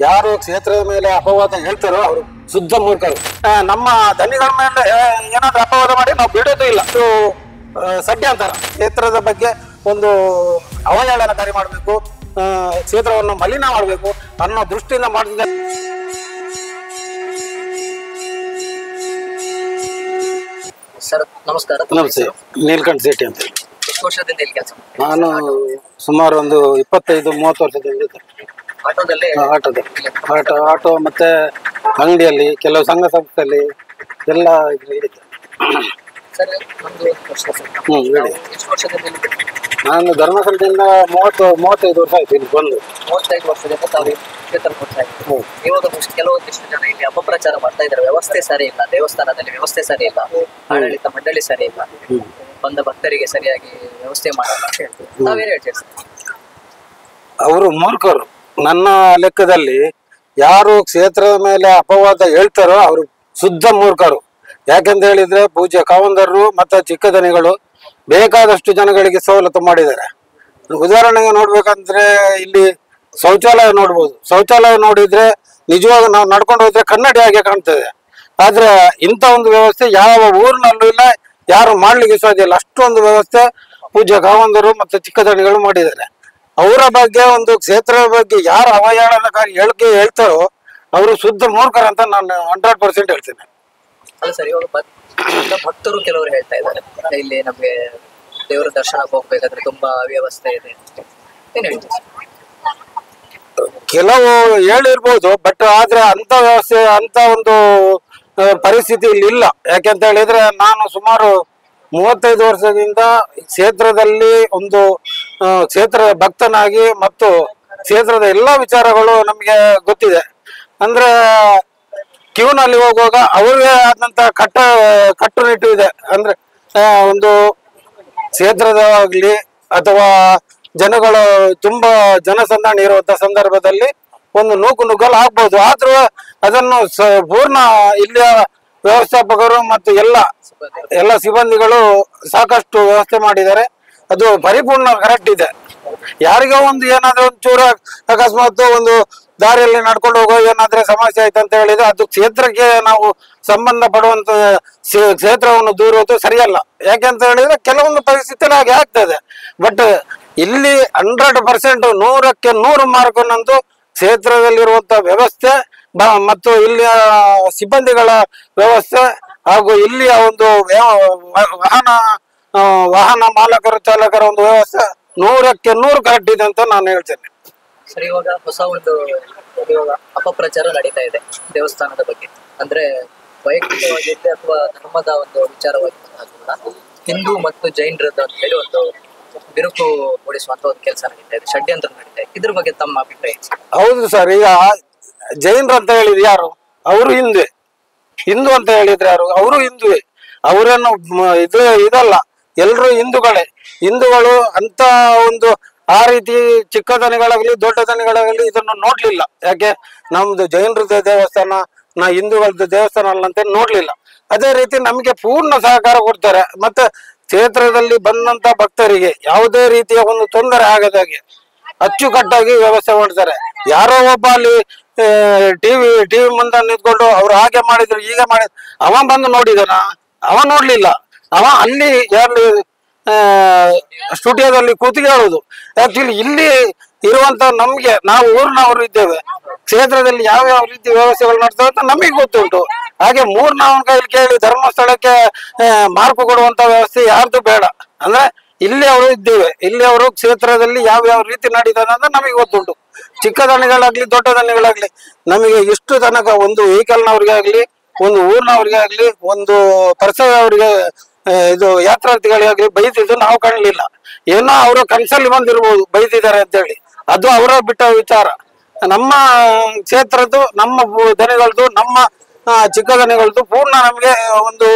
ಯಾರು ಕ್ಷೇತ್ರದ ಮೇಲೆ ಅಪವಾದ ಹೇಳ್ತಾರೋ ಅವರು ಶುದ್ಧ ಮೂರ್ಖರು. ನಮ್ಮ ದನಿಗಳ ಮೇಲೆ ಏನಾದ್ರೂ ಅಪವಾದ ಮಾಡಿ ನಾವು ಬಿಡೋದು ಇಲ್ಲ. ಇದು ಷಡ್ಯಂತರ. ಕ್ಷೇತ್ರದ ಬಗ್ಗೆ ಒಂದು ಅವಹೇಳನಕಾರಿ ಮಾಡಬೇಕು, ಕ್ಷೇತ್ರವನ್ನು ಮಲಿನ ಮಾಡಬೇಕು ಅನ್ನೋ ದೃಷ್ಟಿಯಿಂದ ಮಾಡಿದ. ಸರ್ ನಮಸ್ಕಾರ. ನಮಸ್ತೆ. ನೀಲಕಂಠ ಶೆಟ್ಟಿ ಅಂತ. ಎಷ್ಟು ವರ್ಷದಿಂದ ಇಲ್ಲಿ ಕೆಲಸ? ನಾನು ಸುಮಾರು ಒಂದು 25-30 ವರ್ಷದಿಂದ ಆಟೋದಲ್ಲಿ ಆಟೋ ಮತ್ತೆ ಅಂಗಡಿಯಲ್ಲಿ, ಕೆಲವು ಸಂಘ ಸಂಸ್ಥೆಯಲ್ಲಿ ಎಲ್ಲ ಇದ್ರಲ್ಲಿ. ಸರ್ ನಮ್ದು ವರ್ಷ ಸರ್. ಹೇಳಿ. ಎಷ್ಟು ವರ್ಷದಿಂದ ಇಲ್ಲಿ? ನಾನು ಧರ್ಮಸ್ಥಳದಿಂದ 35 ವರ್ಷ ಆಯ್ತು ಇಲ್ಲಿ ಬಂದು. 35 ವರ್ಷದಿಂದ ತಾವು ಕ್ಷೇತ್ರಕ್ಕೆ ಬರ್ತಾ ಇದ್ದೀವಿ. ಇವಾಗ ಕೆಲವೊಂದಿಷ್ಟು ಜನ ಇಲ್ಲಿ ಅಪಪ್ರಚಾರ ಮಾಡ್ತಾ ಇದ್ದಾರೆ. ವ್ಯವಸ್ಥೆ ಸರಿ ಇಲ್ಲ, ದೇವಸ್ಥಾನದಲ್ಲಿ ವ್ಯವಸ್ಥೆ ಸರಿ ಇಲ್ಲ, ಆಡಳಿತ ಮಂಡಳಿ ಸರಿ ಇಲ್ಲ, ಬಂದ ಭಕ್ತರಿಗೆ ಸರಿಯಾಗಿ ವ್ಯವಸ್ಥೆ ಮಾಡಲ್ಲ ಅಂತ ಹೇಳ್ತೀವಿ. ನಾವೇನು ಹೇಳ್ತೀವಿ ಸರ್? ಅವರು ಮೂರ್ಖರು. ನನ್ನ ಲೆಕ್ಕದಲ್ಲಿ ಯಾರು ಕ್ಷೇತ್ರದ ಮೇಲೆ ಅಪವಾದ ಹೇಳ್ತಾರೋ ಅವರು ಶುದ್ಧ ಮೂರ್ಖರು. ಯಾಕೆಂತ ಹೇಳಿದ್ರೆ ಪೂಜ್ಯ ಕಾವಂದರರು ಮತ್ತೆ ಚಿಕ್ಕದನಿಗಳು ಬೇಕಾದಷ್ಟು ಜನಗಳಿಗೆ ಸವಲತ್ತು ಮಾಡಿದ್ದಾರೆ. ಉದಾಹರಣೆಗೆ ನೋಡ್ಬೇಕಂದ್ರೆ ಇಲ್ಲಿ ಶೌಚಾಲಯ ನೋಡ್ಬೋದು. ಶೌಚಾಲಯ ನೋಡಿದ್ರೆ ನಿಜವಾಗ ನಾವು ನಡ್ಕೊಂಡು ಹೋದ್ರೆ ಕನ್ನಡಿ ಹಾಗೆ ಕಾಣ್ತದೆ. ಆದ್ರೆ ಇಂಥ ಒಂದು ವ್ಯವಸ್ಥೆ ಯಾವ ಊರಿನಲ್ಲೂ ಇಲ್ಲ, ಯಾರು ಮಾಡ್ಲಿಕ್ಕೆ ಸಾಧ್ಯ ಇಲ್ಲ. ಅಷ್ಟೊಂದು ವ್ಯವಸ್ಥೆ ಪೂಜ್ಯ ಕಾವಂದರು ಮತ್ತೆ ಚಿಕ್ಕದಣಿಗಳು ಮಾಡಿದ್ದಾರೆ. ಅವರ ಬಗ್ಗೆ, ಒಂದು ಕ್ಷೇತ್ರದ ಬಗ್ಗೆ ಯಾರು ಅವಹೇಳನಕಾರಿ ಹೇಳಿಕೆ ಹೇಳ್ತಾರೋ ಅವರು ಶುದ್ಧ ಮೂರ್ಖರಂತ ನಾನು 100% ಹೇಳ್ತೇನೆ. ಅಲ್ಲ ಸರ್, ಇವಾಗ ಭಕ್ತರು ಕೆಲವರು ಹೇಳ್ತಾ ಇದ್ದಾರೆ ಇಲ್ಲಿ ನಮ್ಗೆ ದೇವರ ದರ್ಶನಕ್ಕೆ ಹೋಗ್ಬೇಕಾದ್ರೆ ತುಂಬಾ ಅವ್ಯವಸ್ಥೆ ಇದೆ. ಏನ್ ಹೇಳ್ತೀವಿ? ಕೆಲವು ಹೇಳಿರ್ಬೋದು, ಬಟ್ ಆದ್ರೆ ಅಂತ ವ್ಯವಸ್ಥೆ, ಅಂತ ಒಂದು ಪರಿಸ್ಥಿತಿ ಇಲ್ಲಿ ಇಲ್ಲ. ಯಾಕೆಂತ ಹೇಳಿದ್ರೆ ನಾನು ಸುಮಾರು 35 ವರ್ಷದಿಂದ ಕ್ಷೇತ್ರದಲ್ಲಿ ಒಂದು ಕ್ಷೇತ್ರದ ಭಕ್ತನಾಗಿ ಮತ್ತು ಕ್ಷೇತ್ರದ ಎಲ್ಲ ವಿಚಾರಗಳು ನಮಗೆ ಗೊತ್ತಿದೆ. ಅಂದ್ರೆ ಕ್ಯೂನಲ್ಲಿ ಹೋಗುವಾಗ ಅವ್ರಿಗೆ ಆದಂತ ಕಟ್ಟುನಿಟ್ಟು ಇದೆ. ಅಂದ್ರೆ ಒಂದು ಕ್ಷೇತ್ರದಾಗ್ಲಿ ಅಥವಾ ಜನಗಳು ತುಂಬಾ ಜನಸಂದಣಿ ಇರುವಂತ ಸಂದರ್ಭದಲ್ಲಿ ಒಂದು ನುಗ್ಗಲು ಆಗ್ಬೋದು. ಆದ್ರೂ ಅದನ್ನು ಪೂರ್ಣ ಇಲ್ಲಿಯ ವ್ಯವಸ್ಥಾಪಕರು ಮತ್ತು ಎಲ್ಲ ಸಿಬ್ಬಂದಿಗಳು ಸಾಕಷ್ಟು ವ್ಯವಸ್ಥೆ ಮಾಡಿದ್ದಾರೆ. ಅದು ಪರಿಪೂರ್ಣ ಕರೆಕ್ಟ್ ಇದೆ. ಯಾರಿಗೋ ಒಂದು ಏನಾದ್ರೂ ಒಂದು ಚೂರ ಅಕಸ್ಮಾತ್ ಒಂದು ದಾರಿಯಲ್ಲಿ ನಡ್ಕೊಂಡು ಹೋಗೋ ಏನಾದ್ರೆ ಸಮಸ್ಯೆ ಆಯ್ತು ಅಂತ ಹೇಳಿದ್ರೆ ಅದು ಕ್ಷೇತ್ರಕ್ಕೆ ನಾವು ಸಂಬಂಧ ಪಡುವಂತ ಕ್ಷೇತ್ರವನ್ನು ದೂರುವುದು ಸರಿಯಲ್ಲ. ಯಾಕೆಂತ ಹೇಳಿದ್ರೆ ಕೆಲವೊಂದು ಪರಿಸ್ಥಿತಿ ಹಾಗೆ ಆಗ್ತದೆ. ಬಟ್ ಇಲ್ಲಿ 100% 100ಕ್ಕೆ 100 ಮಾರ್ಕನ್ನಂತೂ ಕ್ಷೇತ್ರದಲ್ಲಿರುವಂತ ವ್ಯವಸ್ಥೆ ಮತ್ತು ಇಲ್ಲಿಯ ಸಿಬ್ಬಂದಿಗಳ ವ್ಯವಸ್ಥೆ ಹಾಗೂ ಇಲ್ಲಿಯ ಒಂದು ವಾಹನ ಮಾಲಕರು ಚಾಲಕರ ಒಂದು ವ್ಯವಸ್ಥೆ 100ಕ್ಕೆ 100 ಕರೆಕ್ಟ್ ಇದೆ ಅಂತ ನಾನು ಹೇಳ್ತೇನೆ. ಸರಿ, ಇವಾಗ ಹೊಸ ಒಂದು ಅಪಪ್ರಚಾರ ನಡೀತಾ ಇದೆ ದೇವಸ್ಥಾನದ ಬಗ್ಗೆ. ಅಂದ್ರೆ ವೈಯಕ್ತಿಕವಾಗಿರುತ್ತೆ ಅಥವಾ ಧರ್ಮದ ಒಂದು ವಿಚಾರವಾಗಿ ಹಿಂದೂ ಮತ್ತು ಜೈನರದ್ದು ಅಂತ ಹೇಳಿ ಒಂದು ಬಿರುಕು ಮೂಡಿಸುವಂತ ಒಂದು ಕೆಲಸ ನಡೀತಾ ಇದೆ, ಷಡ್ಯಂತ್ರ ನಡೀತಾ ಇದೆ. ಇದ್ರ ಬಗ್ಗೆ ತಮ್ಮ ಅಭಿಪ್ರಾಯ? ಹೌದು ಸರ್. ಈಗ ಜೈನರು ಅಂತ ಹೇಳಿದ್ರೆ ಯಾರು? ಅವರು ಹಿಂದೂ ಅಂತ ಹೇಳಿದ್ರೆ ಯಾರು? ಅವರು ಹಿಂದುವೆ. ಅವರನ್ನು ಇದಲ್ಲ, ಎಲ್ರು ಹಿಂದೂಗಳು ಅಂತ ಒಂದು ಆ ರೀತಿ ಚಿಕ್ಕ ದನಿಗಳಾಗ್ಲಿ ದೊಡ್ಡ ದನಿಗಳಾಗ್ಲಿ ಇದನ್ನು ನೋಡ್ಲಿಲ್ಲ. ಯಾಕೆ ನಮ್ದು ಜೈನರದ ದೇವಸ್ಥಾನ, ಹಿಂದೂಗಳದ್ದು ದೇವಸ್ಥಾನ ಅಲ್ಲ ಅಂತ ನೋಡ್ಲಿಲ್ಲ. ಅದೇ ರೀತಿ ನಮ್ಗೆ ಪೂರ್ಣ ಸಹಕಾರ ಕೊಡ್ತಾರೆ. ಮತ್ತೆ ಕ್ಷೇತ್ರದಲ್ಲಿ ಬಂದಂತ ಭಕ್ತರಿಗೆ ಯಾವುದೇ ರೀತಿಯ ಒಂದು ತೊಂದರೆ ಆಗದಾಗೆ ಅಚ್ಚುಕಟ್ಟಾಗಿ ವ್ಯವಸ್ಥೆ ಮಾಡ್ತಾರೆ. ಯಾರೋ ಒಬ್ಬ ಅಲ್ಲಿ ಟಿವಿ ಮುಂದೆ ನಿಂತ್ಕೊಂಡು ಅವ್ರು ಹಾಗೆ ಮಾಡಿದ್ರು ಹೀಗೆ ಮಾಡಿದ್ರು ಅವ ಬಂದು ನೋಡಿದನ? ಅವ ನೋಡ್ಲಿಲ್ಲ. ಅವ ಅಲ್ಲಿ ಯಾರು ಸ್ಟುಡಿಯೋದಲ್ಲಿ ಕೂತಿಗೆ ಹೇಳುದು. ಆಕ್ಚುಲಿ ಇಲ್ಲಿ ಇರುವಂತ ನಮ್ಗೆ, ನಾವು ಊರಿನವರು ಇದ್ದೇವೆ, ಕ್ಷೇತ್ರದಲ್ಲಿ ಯಾವ ರೀತಿ ವ್ಯವಸ್ಥೆಗಳು ನಡ್ತವೆ ಅಂತ ನಮಗೆ ಗೊತ್ತುಂಟು. ಹಾಗೆ ಮೂರ್ನಾವನ ಕೈಲಿ ಕೇಳಿ ಧರ್ಮಸ್ಥಳಕ್ಕೆ ಮಾರ್ಕು ಕೊಡುವಂತ ವ್ಯವಸ್ಥೆ ಯಾರ್ದು ಬೇಡ. ಅಂದ್ರೆ ಇಲ್ಲಿ ಅವರು ಇದ್ದೇವೆ, ಇಲ್ಲಿ ಅವರು ಕ್ಷೇತ್ರದಲ್ಲಿ ಯಾವ ರೀತಿ ನಡೀತದೆ ಅಂತ ನಮಗೆ ಗೊತ್ತುಂಟು. ಚಿಕ್ಕ ದಣಿಗಳಾಗ್ಲಿ ದೊಡ್ಡ ದಣಿಗಳಾಗ್ಲಿ ನಮಗೆ ಇಷ್ಟು ತನಕ ಒಂದು ವೆಹಿಕಲ್ನವ್ರಿಗೆ ಆಗ್ಲಿ, ಒಂದು ಊರಿನವ್ರಿಗೆ ಆಗ್ಲಿ, ಒಂದು ಅವರಿಗೆ ಇದು ಯಾತ್ರಾರ್ಥಿಗಳಿಗಾಗ್ಲಿ ಬೈದಿದ್ದು ನಾವು ಕಾಣಲಿಲ್ಲ. ಏನೋ ಅವರ ಕನ್ಸಲ್ಲಿ ಬಂದಿರ್ಬೋದು ಬೈದಿದ್ದಾರೆ ಅಂತ ಹೇಳಿ, ಅದು ಅವರ ಬಿಟ್ಟ ವಿಚಾರ. ನಮ್ಮ ಕ್ಷೇತ್ರದ್ದು, ನಮ್ಮ ದನಿಗಳದ್ದು, ನಮ್ಮ ಚಿಕ್ಕ ದನಿಗಳದ್ದು ಪೂರ್ಣ ನಮ್ಗೆ ಒಂದು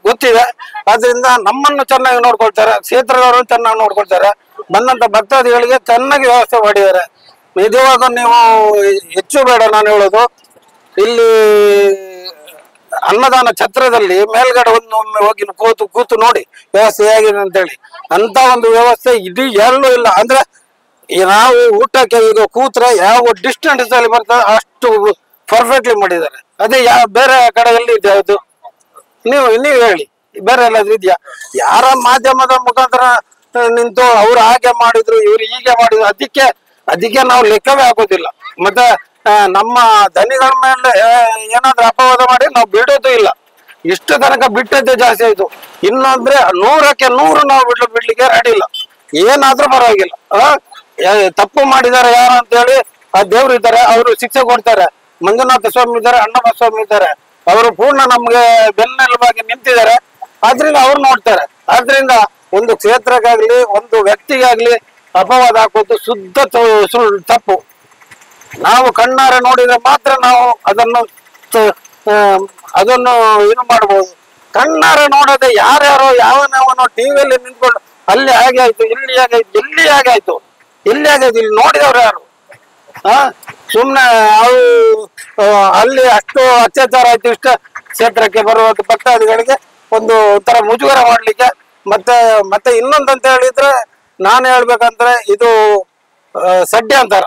ಗೊತ್ತಿದೆ. ಆದ್ರಿಂದ ನಮ್ಮನ್ನು ಚೆನ್ನಾಗಿ ನೋಡ್ಕೊಳ್ತಾರೆ, ಕ್ಷೇತ್ರದವರು ಚೆನ್ನಾಗಿ ನೋಡ್ಕೊಳ್ತಾರೆ, ಬಂದಂತ ಭಕ್ತಾದಿಗಳಿಗೆ ಚೆನ್ನಾಗಿ ವ್ಯವಸ್ಥೆ ಮಾಡಿದ್ದಾರೆ. ನಿಜವಾಗ ನೀವು ಹೆಚ್ಚು ಬೇಡ ನಾನು ಹೇಳೋದು, ಇಲ್ಲಿ ಅನ್ನದಾನ ಛತ್ರದಲ್ಲಿ ಮೇಲ್ಗಡೆ ಒಮ್ಮೆ ಹೋಗಿ ಕೂತು ನೋಡಿ ವ್ಯವಸ್ಥೆ ಹೇಗಿದೆ ಅಂತ ಹೇಳಿ. ಅಂತ ಒಂದು ವ್ಯವಸ್ಥೆ ಇಡೀ ಎಲ್ಲೂ ಇಲ್ಲ. ಅಂದ್ರೆ ನಾವು ಊಟಕ್ಕೆ ಈಗ ಕೂತ್ರೆ ಯಾವ ಡಿಸ್ಟೆನ್ಸ್ ಅಲ್ಲಿ ಬರ್ತದೆ ಅಷ್ಟು ಪರ್ಫೆಕ್ಟ್ಲಿ ಮಾಡಿದ್ದಾರೆ. ಅದೇ ಬೇರೆ ಕಡೆ ಎಲ್ಲಿ ಇದೆ ಅದು? ನೀವು ಹೇಳಿ, ಬೇರೆ ಎಲ್ಲಾದ್ರೂ ಇದೆಯಾ? ಯಾರ ಮಾಧ್ಯಮದ ಮುಖಾಂತರ ನಿಂತು ಅವ್ರು ಹಾಗೆ ಮಾಡಿದ್ರು ಇವ್ರು ಹೀಗೆ ಮಾಡಿದ್ರು, ಅದಕ್ಕೆ ನಾವು ಲೆಕ್ಕವೇ ಆಗೋದಿಲ್ಲ. ಮತ್ತೆ ನಮ್ಮ ದನಿಗಳ ಮೇಲೆ ಏನಾದ್ರೂ ಅಪವಾದ ಮಾಡಿ ನಾವು ಬಿಡೋದು ಇಲ್ಲ. ಇಷ್ಟು ತನಕ ಬಿಟ್ಟದ್ದೇ ಜಾಸ್ತಿ ಆಯ್ತು. ಇನ್ನೊಂದ್ರೆ 100ಕ್ಕೆ 100 ನಾವು ಬಿಡ್ಲಿಕ್ಕೆ ರೆಡಿ ಇಲ್ಲ. ಏನಾದ್ರೂ ಪರವಾಗಿಲ್ಲ. ತಪ್ಪು ಮಾಡಿದ್ದಾರೆ ಯಾರು ಅಂತ ಹೇಳಿ ಆ ದೇವ್ರು ಇದ್ದಾರೆ, ಅವರು ಶಿಕ್ಷೆ ಕೊಡ್ತಾರೆ. ಮಂಜುನಾಥ ಸ್ವಾಮಿ ಇದ್ದಾರೆ, ಅಣ್ಣಮ್ಮ ಸ್ವಾಮಿ ಇದ್ದಾರೆ, ಅವರು ಪೂರ್ಣ ನಮ್ಗೆ ಬೆನ್ನೆಲುಬಾಗಿ ನಿಂತಿದ್ದಾರೆ. ಆದ್ರಿಂದ ಅವ್ರು ನೋಡ್ತಾರೆ. ಆದ್ರಿಂದ ಒಂದು ಕ್ಷೇತ್ರಕ್ಕಾಗ್ಲಿ ಒಂದು ವ್ಯಕ್ತಿಗಾಗ್ಲಿ ಅಪವಾದ ಹಾಕೋದು ಶುದ್ಧ ತಪ್ಪು. ನಾವು ಕಣ್ಣಾರೆ ನೋಡಿದ್ರೆ ಮಾತ್ರ ನಾವು ಅದನ್ನು ಏನು ಮಾಡ್ಬೋದು. ಕಣ್ಣಾರೆ ನೋಡದೆ ಯಾರ್ಯಾರೋ ಯಾವನವನೋ ಟಿವಿಯಲ್ಲಿ ನಿಂತ್ಕೊಂಡು ಅಲ್ಲಿ ಹಾಗೆ ಆಯ್ತು, ಇಲ್ಲಿ ಹಾಗೆ ಆಯ್ತು, ಎಲ್ಲಿ ಹಾಗೆ ಆಯ್ತು, ಇಲ್ಲಿ ನೋಡಿದವ್ರು ಯಾರು? ಸುಮ್ನೆ ಅವು ಅಲ್ಲಿ ಅಷ್ಟು ಅತ್ಯಾಚಾರ ಆಯ್ತು. ಇಷ್ಟ ಕ್ಷೇತ್ರಕ್ಕೆ ಬರುವ ಭಕ್ತಾದಿಗಳಿಗೆ ಒಂದು ತರ ಮುಜುಗರ ಮಾಡ್ಲಿಕ್ಕೆ. ಮತ್ತೆ ಇನ್ನೊಂದಂತ ಹೇಳಿದ್ರೆ ನಾನು ಹೇಳ್ಬೇಕಂದ್ರೆ ಇದು ಷಡ್ಯಂತರ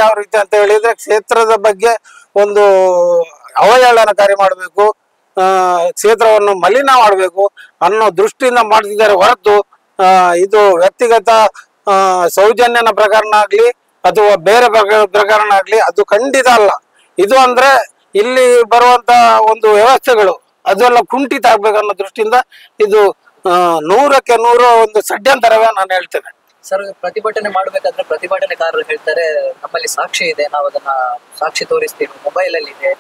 ಯಾವ ರೀತಿ ಅಂತ ಹೇಳಿದ್ರೆ ಕ್ಷೇತ್ರದ ಬಗ್ಗೆ ಒಂದು ಅವಹೇಳನಕಾರಿ ಮಾಡ್ಬೇಕು, ಕ್ಷೇತ್ರವನ್ನು ಮಲಿನ ಮಾಡ್ಬೇಕು ಅನ್ನೋ ದೃಷ್ಟಿಯಿಂದ ಮಾಡ್ತಿದ್ದಾರೆ ಹೊರತು ಇದು ವ್ಯಕ್ತಿಗತ ಸೌಜನ್ಯನ ಪ್ರಕರಣ ಆಗ್ಲಿ ಅಥವಾ ಬೇರೆ ಪ್ರಕರಣ ಆಗ್ಲಿ ಅದು ಖಂಡಿತ ಅಲ್ಲ. ಇದು ಅಂದ್ರೆ ಇಲ್ಲಿ ಬರುವಂತ ಒಂದು ವ್ಯವಸ್ಥೆಗಳು ಅದೆಲ್ಲ ಕುಂಠಿತ ಆಗ್ಬೇಕನ್ನೋ ದೃಷ್ಟಿಯಿಂದ ಇದು 100ಕ್ಕೆ 100 ಒಂದು ಷಡ್ಯಂತರವೇ ನಾನು ಹೇಳ್ತೇನೆ. ಸರ್, ಪ್ರತಿಭಟನೆ ಮಾಡ್ಬೇಕಾದ್ರೆ ಪ್ರತಿಭಟನೆಕಾರರು ಹೇಳ್ತಾರೆ ನಮ್ಮಲ್ಲಿ ಸಾಕ್ಷಿ ಇದೆ, ನಾವು ಅದನ್ನ ಸಾಕ್ಷಿ ತೋರಿಸ್ತೀವಿ, ಮೊಬೈಲ್ ಅಲ್ಲಿ ಇದೆ,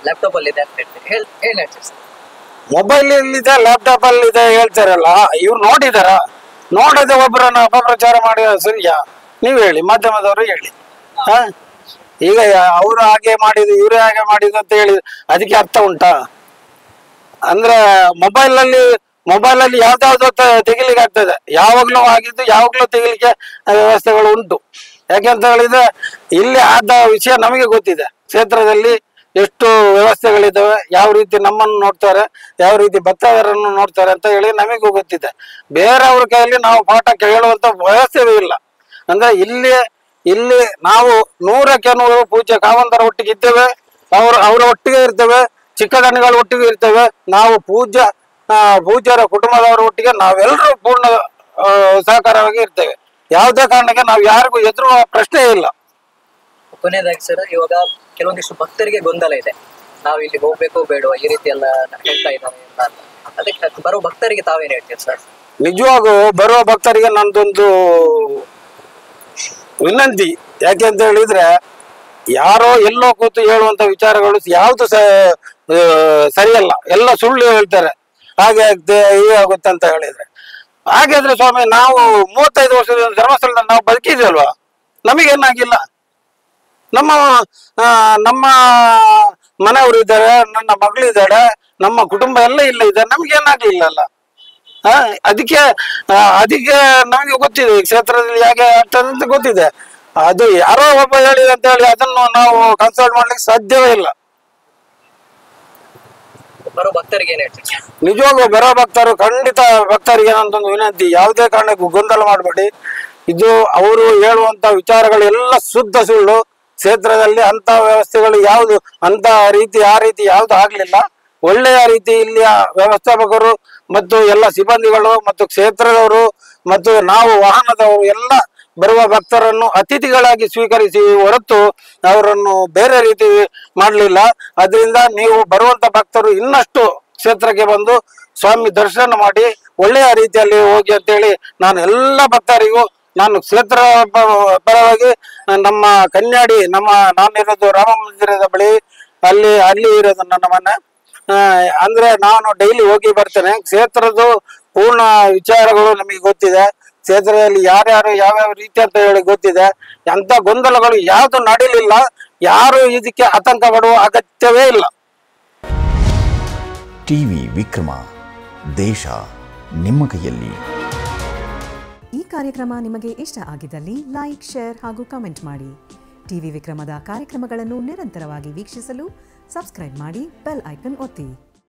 ಲ್ಯಾಪ್ಟಾಪ್ ಅಲ್ಲಿ ಇದೆ ಅಂತ ಹೇಳ್ತೀವಿ. ಏನ್ ಹೇಳ್ತೀವಿ ಸರ್? ಮೊಬೈಲ್ ಇದೆ, ಲ್ಯಾಪ್ಟಾಪ್ ಅಲ್ಲಿ ಇದೆ ಹೇಳ್ತಾರಲ್ಲ, ಇವ್ರು ನೋಡದೆ ಒಬ್ಬರನ್ನ ಅಪಪ್ರಚಾರ ಮಾಡಿದ ಸರಿಯಾ? ನೀವ್ ಹೇಳಿ, ಮಾಧ್ಯಮದವರು ಹೇಳಿ. ಈಗ ಅವರು ಹಾಗೆ ಮಾಡಿದ್ರು ಇವ್ರೇ ಹಾಗೆ ಮಾಡಿದ್ರು ಅಂತ ಹೇಳಿ ಅದಕ್ಕೆ ಅರ್ಥ ಉಂಟಾ? ಅಂದ್ರೆ ಮೊಬೈಲ್ ಅಲ್ಲಿ ಯಾವ್ದಾವ್ದು ತೆಗಿಲಿಕ್ಕೆ ಆಗ್ತದೆ. ಯಾವಾಗ್ಲೂ ಆಗಿದ್ದು ಯಾವಾಗ್ಲೂ ತೆಗಿಲಿಕ್ಕೆ ವ್ಯವಸ್ಥೆಗಳು ಉಂಟು. ಯಾಕೆಂತ ಹೇಳಿದ್ರೆ ಇಲ್ಲಿ ಆದ ವಿಷಯ ನಮಗೆ ಗೊತ್ತಿದೆ. ಕ್ಷೇತ್ರದಲ್ಲಿ ಎಷ್ಟು ವ್ಯವಸ್ಥೆಗಳಿದ್ದಾವೆ, ಯಾವ ರೀತಿ ನಮ್ಮನ್ನು ನೋಡ್ತಾರೆ, ಯಾವ ರೀತಿ ಭಕ್ತಾದಿಗಳನ್ನು ನೋಡ್ತಾರೆ ಅಂತ ಹೇಳಿ ನಮಗೂ ಗೊತ್ತಿದೆ. ಬೇರೆಯವ್ರ ಕೈಯಲ್ಲಿ ನಾವು ಪಾಠ ಕೇಳುವಂತ ವ್ಯವಸ್ಥೆಯೂ ಇಲ್ಲ. ಅಂದ್ರೆ ಇಲ್ಲಿ ನಾವು 100ಕ್ಕೆ 100 ಪೂಜ್ಯ ಕಾವಂತರ ಒಟ್ಟಿಗೆ ಇದ್ದೇವೆ, ಅವರ ಒಟ್ಟಿಗೆ ಇರ್ತೇವೆ, ಚಿಕ್ಕದಣಿಗಳ ಒಟ್ಟಿಗೆ ಇರ್ತೇವೆ. ನಾವು ಪೂಜ್ಯರ ಕುಟುಂಬದವರ ಒಟ್ಟಿಗೆ ನಾವೆಲ್ಲರೂ ಪೂರ್ಣ ಸಹಕಾರವಾಗಿ ಇರ್ತೇವೆ. ಯಾವುದೇ ಕಾರಣಕ್ಕೆ ನಾವು ಯಾರಿಗೂ ಎದುರುವ ಪ್ರಶ್ನೆ ಇಲ್ಲ. ಕೊನೆಯದಾಗಿ ಸರ್, ಇವಾಗ ಕೆಲವೊಂದಿಷ್ಟು ಭಕ್ತರಿಗೆ ಗೊಂದಲ ಇದೆ, ನಾವು ಇಲ್ಲಿ ಹೋಗ್ಬೇಕು ಬೇಡ ಈ ರೀತಿ ಎಲ್ಲ ಹೇಳ್ತಾ ಇದ್ದಾರೆ ಅಂತ. ಅದಕ್ಕೆ ಬರೋ ಭಕ್ತರಿಗೆ ತಾವೇನ್ ಹೇಳ್ತೀರಿ ಸರ್? ನಿಜವಾಗೂ ಬರುವ ಭಕ್ತರಿಗೆ ನಂದೊಂದು ವಿನಂತಿ. ಯಾಕೆ ಅಂತ ಹೇಳಿದ್ರೆ ಯಾರೋ ಎಲ್ಲೋ ಕೂತು ಹೇಳುವಂತ ವಿಚಾರಗಳು ಯಾವ್ದು ಸರಿಯಲ್ಲ, ಎಲ್ಲ ಸುಳ್ಳು ಹೇಳ್ತಾರೆ. ಹಾಗೆ ಆಗುತ್ತೆ ಹೀಗೆ ಆಗುತ್ತೆ ಅಂತ ಹೇಳಿದ್ರೆ ಹಾಗಾದ್ರೆ ಸ್ವಾಮಿ, ನಾವು 35 ವರ್ಷದ ಧರ್ಮಸ್ಥಳದಲ್ಲಿ ನಾವು ಬದುಕಿದ್ವಲ್ವಾ? ನಮಗೇನಾಗಿಲ್ಲ. ನಮ್ಮ ಮನೆಯವರು ಇದ್ದಾರೆ, ನನ್ನ ಮಗಳಿದ್ದಾಳೆ, ನಮ್ಮ ಕುಟುಂಬ ಎಲ್ಲ ಇಲ್ಲ ಇದೆ, ನಮ್ಗೇನಾಗ್ಲಿಲ್ಲಲ್ಲ. ಅದಕ್ಕೆ ನಮಗೆ ಗೊತ್ತಿದೆ ಈ ಕ್ಷೇತ್ರದಲ್ಲಿ ಹೇಗೆ ಆಗ್ತದೆ ಅಂತ ಗೊತ್ತಿದೆ. ಅದು ಯಾರೋ ಒಬ್ಬ ಹೇಳಿದೆ ಅಂತ ಹೇಳಿ ಅದನ್ನು ನಾವು ಕನ್ಸಲ್ಟ್ ಮಾಡ್ಲಿಕ್ಕೆ ಸಾಧ್ಯವೇ ಇಲ್ಲ. ಬರೋ ಭಕ್ತರಿಗೆ ಏನ್ ಹೇಳ್ತೀವಿ? ನಿಜವಾಗ್ಲೂ ಬರೋ ಖಂಡಿತ ಭಕ್ತರಿಗೆ ಏನಂತಂದು ವಿನಂತಿ, ಯಾವುದೇ ಕಾರಣಕ್ಕೂ ಗೊಂದಲ ಮಾಡಬೇಡಿ. ಇದು ಅವರು ಹೇಳುವಂತ ವಿಚಾರಗಳೆಲ್ಲ ಶುದ್ಧ ಸುಳ್ಳು. ಕ್ಷೇತ್ರದಲ್ಲಿ ಅಂತ ವ್ಯವಸ್ಥೆಗಳು ಯಾವುದು ಅಂತ ರೀತಿ ಆ ರೀತಿ ಯಾವ್ದು ಆಗ್ಲಿಲ್ಲ. ಒಳ್ಳೆಯ ರೀತಿ ಇಲ್ಲಿಯ ವ್ಯವಸ್ಥಾಪಕರು ಮತ್ತು ಎಲ್ಲ ಸಿಬ್ಬಂದಿಗಳು ಮತ್ತು ಕ್ಷೇತ್ರದವರು ಮತ್ತು ನಾವು ವಾಹನದವರು ಎಲ್ಲ ಬರುವ ಭಕ್ತರನ್ನು ಅತಿಥಿಗಳಾಗಿ ಸ್ವೀಕರಿಸಿ ಹೊರತು ಅವರನ್ನು ಬೇರೆ ರೀತಿ ಮಾಡಲಿಲ್ಲ. ಅದರಿಂದ ನೀವು ಬರುವಂತ ಭಕ್ತರು ಇನ್ನಷ್ಟು ಕ್ಷೇತ್ರಕ್ಕೆ ಬಂದು ಸ್ವಾಮಿ ದರ್ಶನ ಮಾಡಿ ಒಳ್ಳೆಯ ರೀತಿಯಲ್ಲಿ ಹೋಗಿ ಅಂತೇಳಿ ನಾನು ಎಲ್ಲ ಭಕ್ತರಿಗೂ ನಾನು ಕ್ಷೇತ್ರ ಪರವಾಗಿ ನಮ್ಮ ಕನ್ಯಾಡಿ ನಾನಿರೋದು ರಾಮ ಮಂದಿರದ ಬಳಿ ಅಲ್ಲಿ ಇರೋದು ನನ್ನ ಮನೆ. ಅಂದ್ರೆ ನಾನು ಡೈಲಿ ಹೋಗಿ ಬರ್ತೇನೆ. ಕ್ಷೇತ್ರದ ಪೂರ್ಣ ವಿಚಾರಗಳು ನಮಗೆ ಗೊತ್ತಿದೆ. ಕ್ಷೇತ್ರದಲ್ಲಿ ಯಾರ್ಯಾರು ಯಾವ್ಯಾವ ರೀತಿ ಅಂತ ಹೇಳಿ ಗೊತ್ತಿದೆ. ಎಂತ ಗೊಂದಲಗಳು ಯಾವ್ದು ನಡೀಲಿಲ್ಲ. ಯಾರು ಇದಕ್ಕೆ ಆತಂಕ ಪಡುವ ಅಗತ್ಯವೇ ಇಲ್ಲ. ಟಿವಿ ವಿಕ್ರಮ, ದೇಶ ನಿಮ್ಮ ಕೈಯಲ್ಲಿ. ಈ ಕಾರ್ಯಕ್ರಮ ನಿಮಗೆ ಇಷ್ಟ ಆಗಿದ್ದಲ್ಲಿ ಲೈಕ್, ಶೇರ್ ಹಾಗೂ ಕಮೆಂಟ್ ಮಾಡಿ. ಟಿವಿ ವಿಕ್ರಮದ ಕಾರ್ಯಕ್ರಮಗಳನ್ನು ನಿರಂತರವಾಗಿ ವೀಕ್ಷಿಸಲು ಸಬ್ಸ್ಕ್ರೈಬ್ ಮಾಡಿ, ಬೆಲ್ ಐಕನ್ ಒತ್ತಿ.